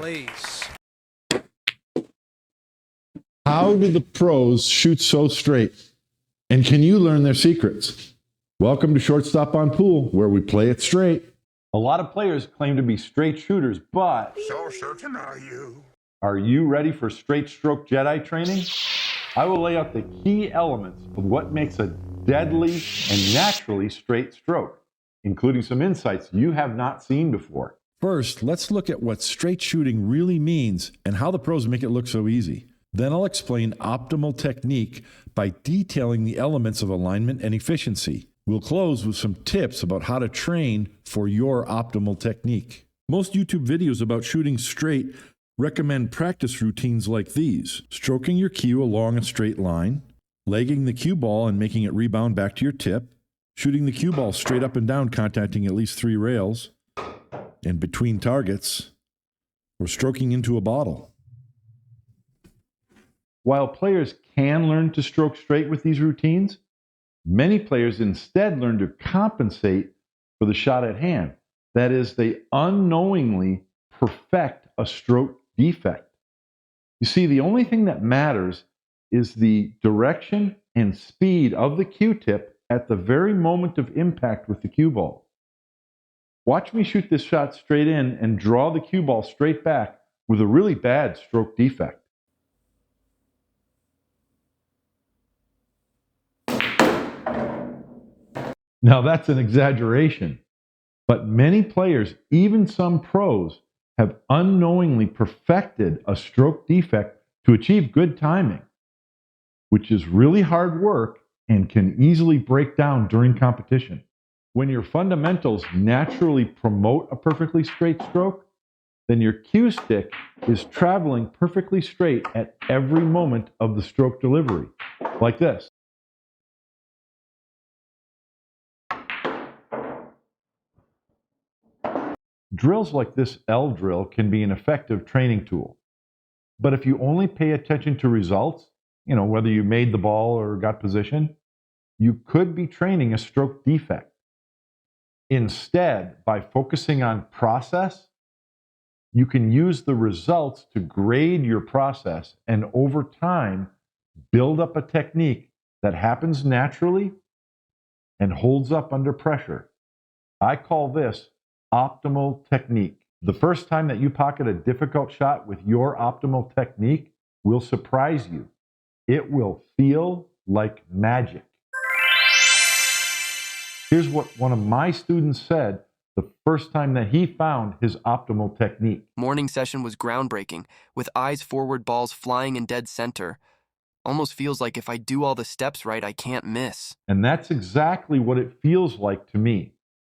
please. How do the pros shoot so straight? And can you learn their secrets? Welcome to Shortstop on Pool, where we play it straight. A lot of players claim to be straight shooters, but So certain are you? Are you ready for straight stroke Jedi training? I will lay out the key elements of what makes a deadly and naturally straight stroke, including some insights you have not seen before. First, let's look at what straight shooting really means and how the pros make it look so easy. Then I'll explain optimal technique by detailing the elements of alignment and efficiency. We'll close with some tips about how to train for your optimal technique. Most YouTube videos about shooting straight recommend practice routines like these: stroking your cue along a straight line, legging the cue ball and making it rebound back to your tip, shooting the cue ball straight up and down, contacting at least 3 rails, and between targets, or stroking into a bottle. While players can learn to stroke straight with these routines, many players instead learn to compensate for the shot at hand. That is, they unknowingly perfect a stroke defect. You see, the only thing that matters is the direction and speed of the cue tip at the very moment of impact with the cue ball. Watch me shoot this shot straight in and draw the cue ball straight back with a really bad stroke defect. Now that's an exaggeration, but many players, even some pros, have unknowingly perfected a stroke defect to achieve good timing, which is really hard work and can easily break down during competition. When your fundamentals naturally promote a perfectly straight stroke, then your cue stick is traveling perfectly straight at every moment of the stroke delivery, like this. Drills like this L drill can be an effective training tool. But if you only pay attention to results, whether you made the ball or got position, you could be training a stroke defect. Instead, by focusing on process, you can use the results to grade your process and over time build up a technique that happens naturally and holds up under pressure. I call this optimal technique. The first time that you pocket a difficult shot with your optimal technique will surprise you. It will feel like magic. Here's what one of my students said the first time that he found his optimal technique. Morning session was groundbreaking, with eyes forward, balls flying in dead center. Almost feels like if I do all the steps right, I can't miss. And that's exactly what it feels like to me.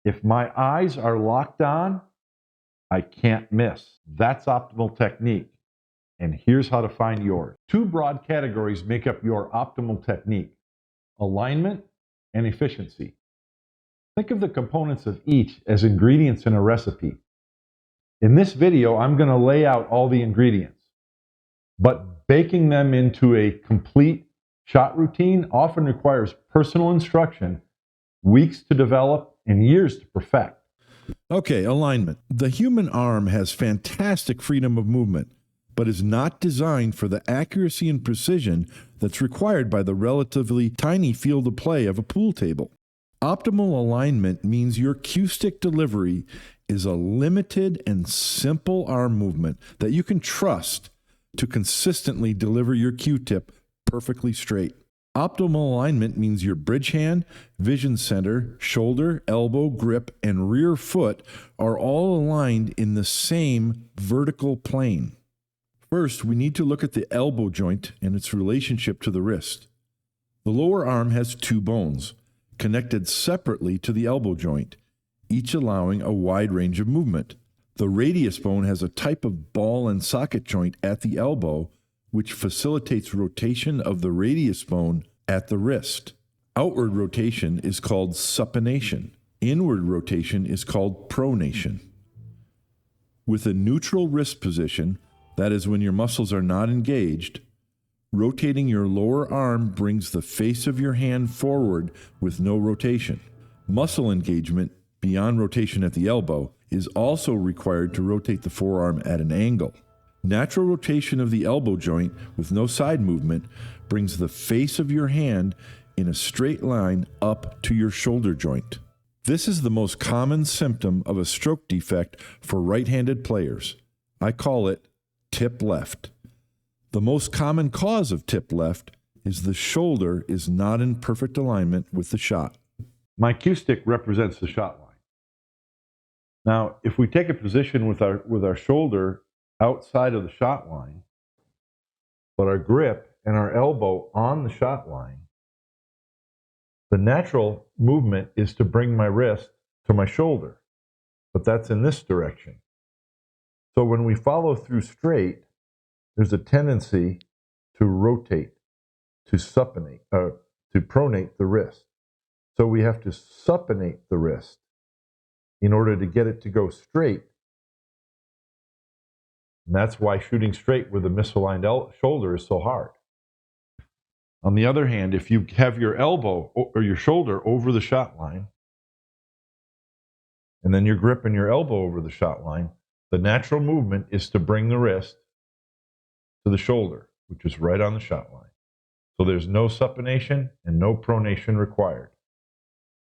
If my eyes are locked on, I can't miss. That's optimal technique. And here's how to find yours. 2 broad categories make up your optimal technique: alignment and efficiency. Think of the components of each as ingredients in a recipe. In this video, I'm going to lay out all the ingredients, but baking them into a complete shot routine often requires personal instruction, weeks to develop, and years to perfect. Okay, alignment. The human arm has fantastic freedom of movement, but is not designed for the accuracy and precision that's required by the relatively tiny field of play of a pool table. Optimal alignment means your cue stick delivery is a limited and simple arm movement that you can trust to consistently deliver your cue tip perfectly straight. Optimal alignment means your bridge hand, vision center, shoulder, elbow, grip, and rear foot are all aligned in the same vertical plane. First, we need to look at the elbow joint and its relationship to the wrist. The lower arm has 2 bones, connected separately to the elbow joint, each allowing a wide range of movement. The radius bone has a type of ball and socket joint at the elbow, which facilitates rotation of the radius bone at the wrist. Outward rotation is called supination. Inward rotation is called pronation. With a neutral wrist position, that is when your muscles are not engaged, rotating your lower arm brings the face of your hand forward with no rotation. Muscle engagement, beyond rotation at the elbow, is also required to rotate the forearm at an angle. Natural rotation of the elbow joint with no side movement brings the face of your hand in a straight line up to your shoulder joint. This is the most common symptom of a stroke defect for right-handed players. I call it tip left. The most common cause of tip left is the shoulder is not in perfect alignment with the shot. My cue stick represents the shot line. Now, if we take a position with our shoulder outside of the shot line, but our grip and our elbow on the shot line, the natural movement is to bring my wrist to my shoulder, but that's in this direction. So when we follow through straight, there's a tendency to rotate, to supinate, to pronate the wrist. So we have to supinate the wrist in order to get it to go straight. And that's why shooting straight with a misaligned shoulder is so hard. On the other hand, if you have your elbow or your shoulder over the shot line, and then you're gripping your elbow over the shot line, the natural movement is to bring the wrist to the shoulder, which is right on the shot line. So there's no supination and no pronation required.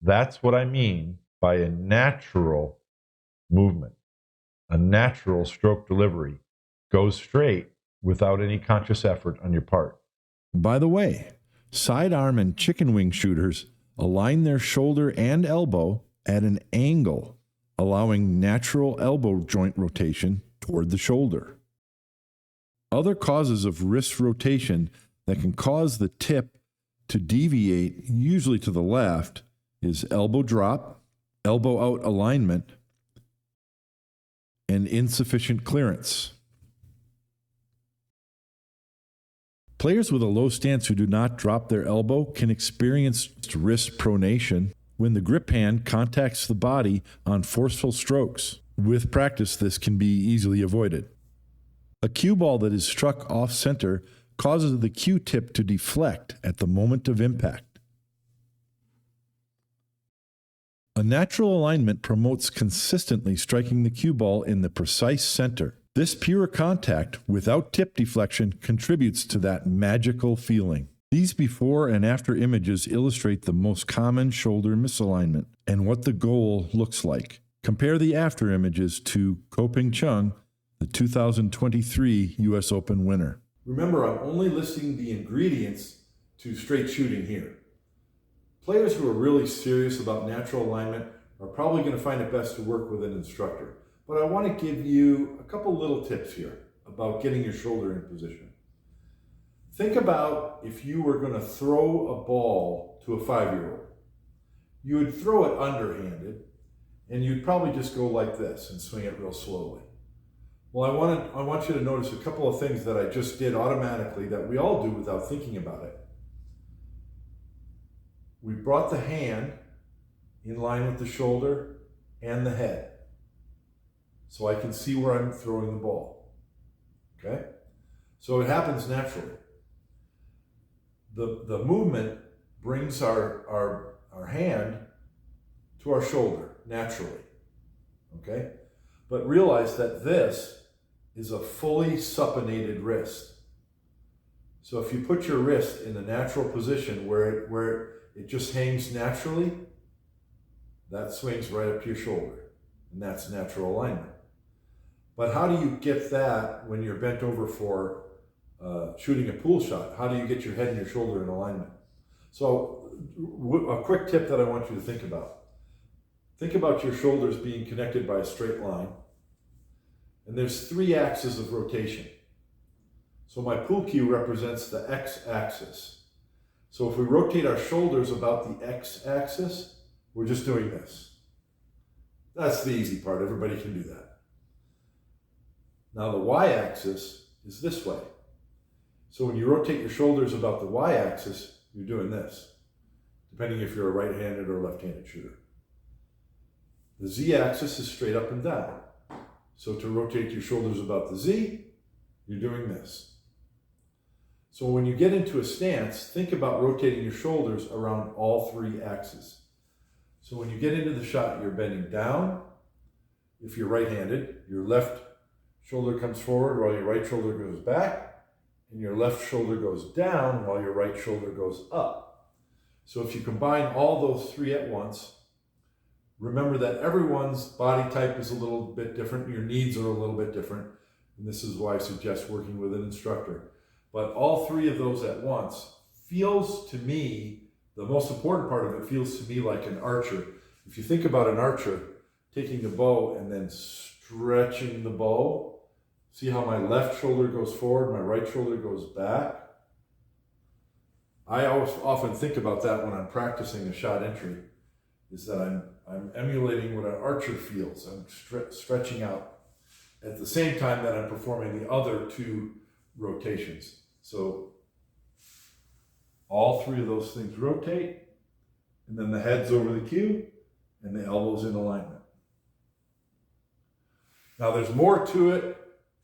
That's what I mean by a natural movement. A natural stroke delivery goes straight without any conscious effort on your part. By the way, sidearm and chicken wing shooters align their shoulder and elbow at an angle, allowing natural elbow joint rotation toward the shoulder. Other causes of wrist rotation that can cause the tip to deviate, usually to the left, is elbow drop, elbow out alignment, and insufficient clearance. Players with a low stance who do not drop their elbow can experience wrist pronation when the grip hand contacts the body on forceful strokes. With practice, this can be easily avoided. A cue ball that is struck off center causes the cue tip to deflect at the moment of impact. A natural alignment promotes consistently striking the cue ball in the precise center. This pure contact without tip deflection contributes to that magical feeling. These before and after images illustrate the most common shoulder misalignment and what the goal looks like. Compare the after images to Ko-Ping Chung, the 2023 U.S. Open winner. Remember, I'm only listing the ingredients to straight shooting here. Players who are really serious about natural alignment are probably going to find it best to work with an instructor. But I want to give you a couple little tips here about getting your shoulder in position. Think about if you were going to throw a ball to a 5-year-old. You would throw it underhanded, and you'd probably just go like this and swing it real slowly. Well, I want you to notice a couple of things that I just did automatically that we all do without thinking about it. We brought the hand in line with the shoulder and the head, so I can see where I'm throwing the ball. Okay? So it happens naturally. The movement brings our hand to our shoulder naturally. Okay? But realize that this is a fully supinated wrist. So if you put your wrist in the natural position where it just hangs naturally, that swings right up to your shoulder. And that's natural alignment. But how do you get that when you're bent over for shooting a pool shot? How do you get your head and your shoulder in alignment? So a quick tip that I want you to think about. Think about your shoulders being connected by a straight line. And there's 3 axes of rotation. So my pool cue represents the x-axis. So if we rotate our shoulders about the x-axis, we're just doing this. That's the easy part. Everybody can do that. Now the y-axis is this way. So when you rotate your shoulders about the y-axis, you're doing this, depending if you're a right-handed or left-handed shooter. The z-axis is straight up and down. So to rotate your shoulders about the z, you're doing this. So when you get into a stance, think about rotating your shoulders around all 3 axes. So when you get into the shot, you're bending down, if you're right-handed, your left shoulder comes forward while your right shoulder goes back, and your left shoulder goes down while your right shoulder goes up. So if you combine all those three at once, remember that everyone's body type is a little bit different, your needs are a little bit different, and this is why I suggest working with an instructor. But all three of those at once feels to me, the most important part of it feels to me like an archer. If you think about an archer taking a bow and then stretching the bow, see how my left shoulder goes forward, my right shoulder goes back? I always often think about that when I'm practicing a shot entry, is that I'm emulating what an archer feels. I'm stretching out at the same time that I'm performing the other two rotations. So all three of those things rotate, and then the head's over the cue, and the elbow's in alignment. Now there's more to it.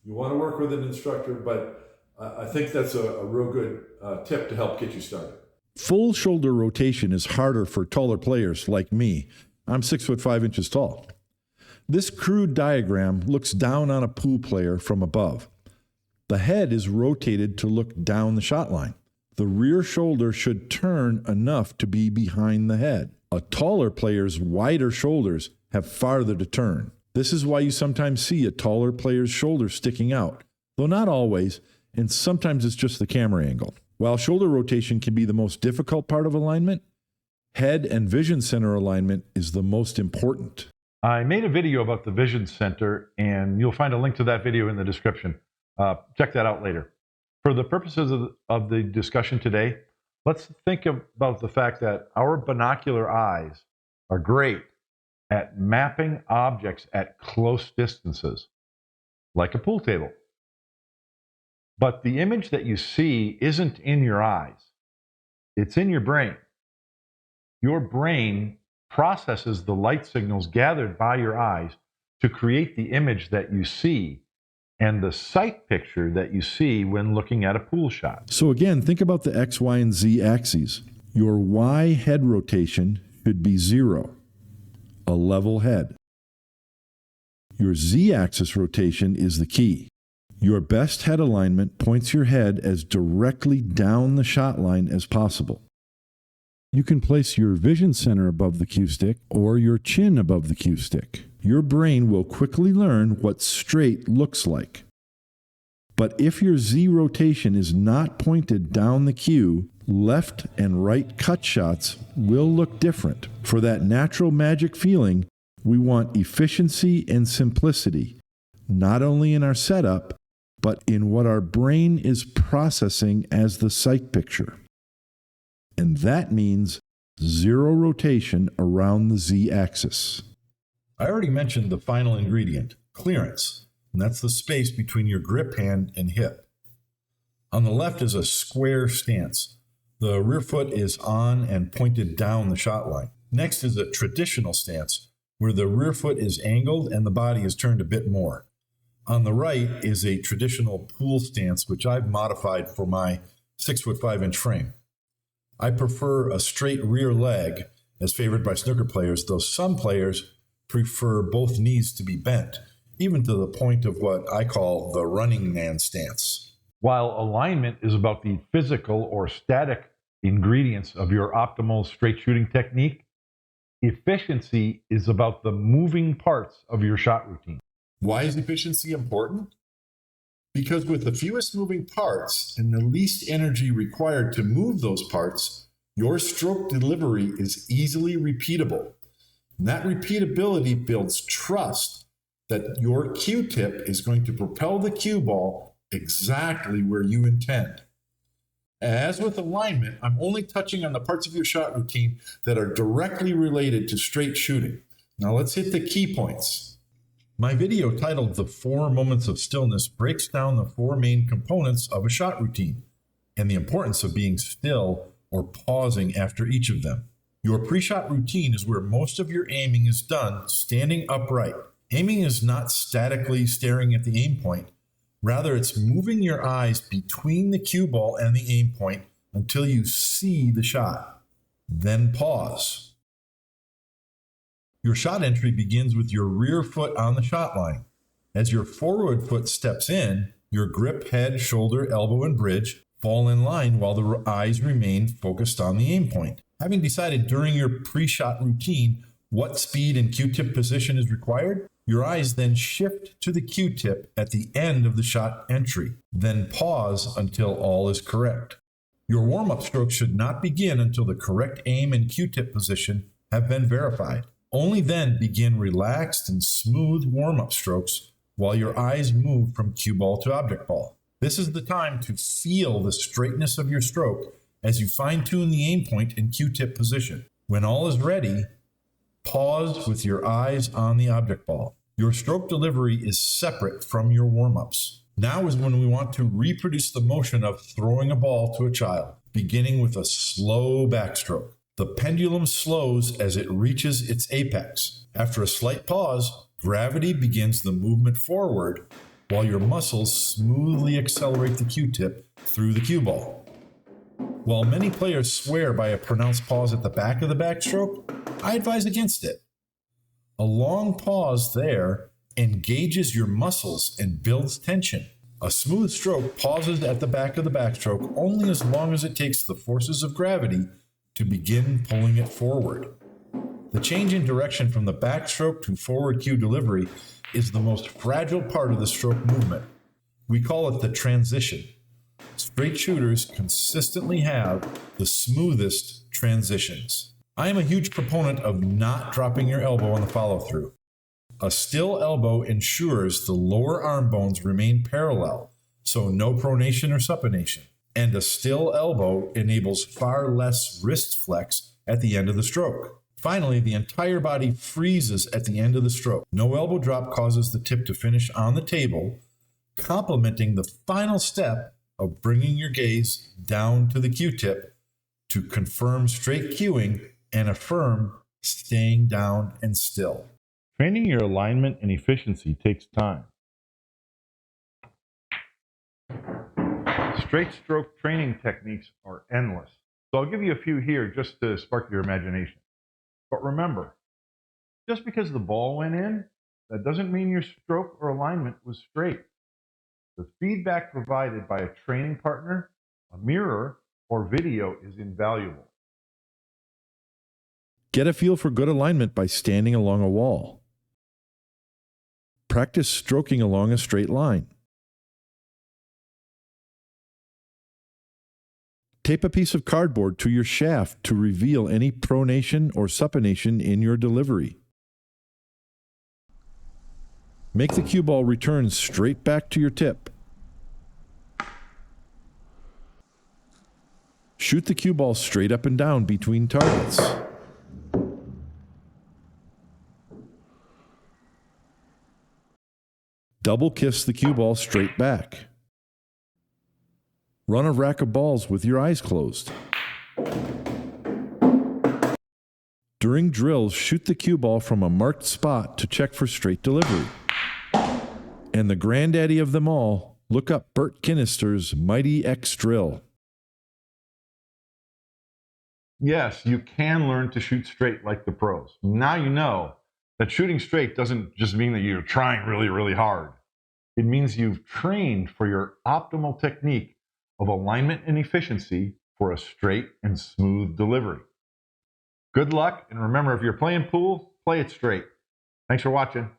You want to work with an instructor, but I think that's a real good tip to help get you started. Full shoulder rotation is harder for taller players like me. I'm 6'5" tall. This crude diagram looks down on a pool player from above. The head is rotated to look down the shot line. The rear shoulder should turn enough to be behind the head. A taller player's wider shoulders have farther to turn. This is why you sometimes see a taller player's shoulder sticking out, though not always, and sometimes it's just the camera angle. While shoulder rotation can be the most difficult part of alignment, head and vision center alignment is the most important. I made a video about the vision center, and you'll find a link to that video in the description. Check that out later. For the purposes of the discussion today, let's think about the fact that our binocular eyes are great at mapping objects at close distances, like a pool table. But the image that you see isn't in your eyes. It's in your brain. Your brain processes the light signals gathered by your eyes to create the image that you see and the sight picture that you see when looking at a pool shot. So again, think about the X, Y, and Z axes. Your Y head rotation should be 0, a level head. Your Z axis rotation is the key. Your best head alignment points your head as directly down the shot line as possible. You can place your vision center above the cue stick or your chin above the cue stick. Your brain will quickly learn what straight looks like. But if your Z rotation is not pointed down the cue, left and right cut shots will look different. For that natural magic feeling, we want efficiency and simplicity, not only in our setup, but in what our brain is processing as the sight picture. And that means 0 rotation around the Z-axis. I already mentioned the final ingredient, clearance, and that's the space between your grip hand and hip. On the left is a square stance. The rear foot is on and pointed down the shot line. Next is a traditional stance, where the rear foot is angled and the body is turned a bit more. On the right is a traditional pool stance, which I've modified for my 6'5" frame. I prefer a straight rear leg, as favored by snooker players, though some players prefer both knees to be bent, even to the point of what I call the running man stance. While alignment is about the physical or static ingredients of your optimal straight shooting technique, efficiency is about the moving parts of your shot routine. Why is efficiency important? Because with the fewest moving parts and the least energy required to move those parts, your stroke delivery is easily repeatable. And that repeatability builds trust that your cue tip is going to propel the cue ball exactly where you intend. As with alignment, I'm only touching on the parts of your shot routine that are directly related to straight shooting. Now let's hit the key points. My video titled The 4 Moments of Stillness breaks down the 4 main components of a shot routine and the importance of being still or pausing after each of them. Your pre-shot routine is where most of your aiming is done standing upright. Aiming is not statically staring at the aim point. Rather, it's moving your eyes between the cue ball and the aim point until you see the shot. Then pause. Your shot entry begins with your rear foot on the shot line. As your forward foot steps in, your grip, head, shoulder, elbow, and bridge fall in line while the eyes remain focused on the aim point. Having decided during your pre-shot routine what speed and Q-tip position is required, your eyes then shift to the Q-tip at the end of the shot entry. Then pause until all is correct. Your warm-up stroke should not begin until the correct aim and Q-tip position have been verified. Only then begin relaxed and smooth warm-up strokes while your eyes move from cue ball to object ball. This is the time to feel the straightness of your stroke as you fine-tune the aim point and Q-tip position. When all is ready, pause with your eyes on the object ball. Your stroke delivery is separate from your warm-ups. Now is when we want to reproduce the motion of throwing a ball to a child, beginning with a slow backstroke. The pendulum slows as it reaches its apex. After a slight pause, gravity begins the movement forward while your muscles smoothly accelerate the Q-tip through the cue ball. While many players swear by a pronounced pause at the back of the backstroke, I advise against it. A long pause there engages your muscles and builds tension. A smooth stroke pauses at the back of the backstroke only as long as it takes the forces of gravity to begin pulling it forward. The change in direction from the backstroke to forward cue delivery is the most fragile part of the stroke movement. We call it the transition. Straight shooters consistently have the smoothest transitions. I am a huge proponent of not dropping your elbow on the follow-through. A still elbow ensures the lower arm bones remain parallel, so no pronation or supination. And a still elbow enables far less wrist flex at the end of the stroke. Finally, the entire body freezes at the end of the stroke. No elbow drop causes the tip to finish on the table, complementing the final step of bringing your gaze down to the Q-tip to confirm straight cueing and affirm staying down and still. Training your alignment and efficiency takes time. Straight stroke training techniques are endless. So I'll give you a few here just to spark your imagination. But remember, just because the ball went in, that doesn't mean your stroke or alignment was straight. The feedback provided by a training partner, a mirror, or video is invaluable. Get a feel for good alignment by standing along a wall. Practice stroking along a straight line. Tape a piece of cardboard to your shaft to reveal any pronation or supination in your delivery. Make the cue ball return straight back to your tip. Shoot the cue ball straight up and down between targets. Double kiss the cue ball straight back. Run a rack of balls with your eyes closed. During drills, shoot the cue ball from a marked spot to check for straight delivery. And the granddaddy of them all, look up Bert Kinnister's Mighty X Drill. Yes, you can learn to shoot straight like the pros. Now you know that shooting straight doesn't just mean that you're trying really, really hard. It means you've trained for your optimal technique of alignment and efficiency for a straight and smooth delivery. Good luck, and remember, if you're playing pool, play it straight. Thanks for watching.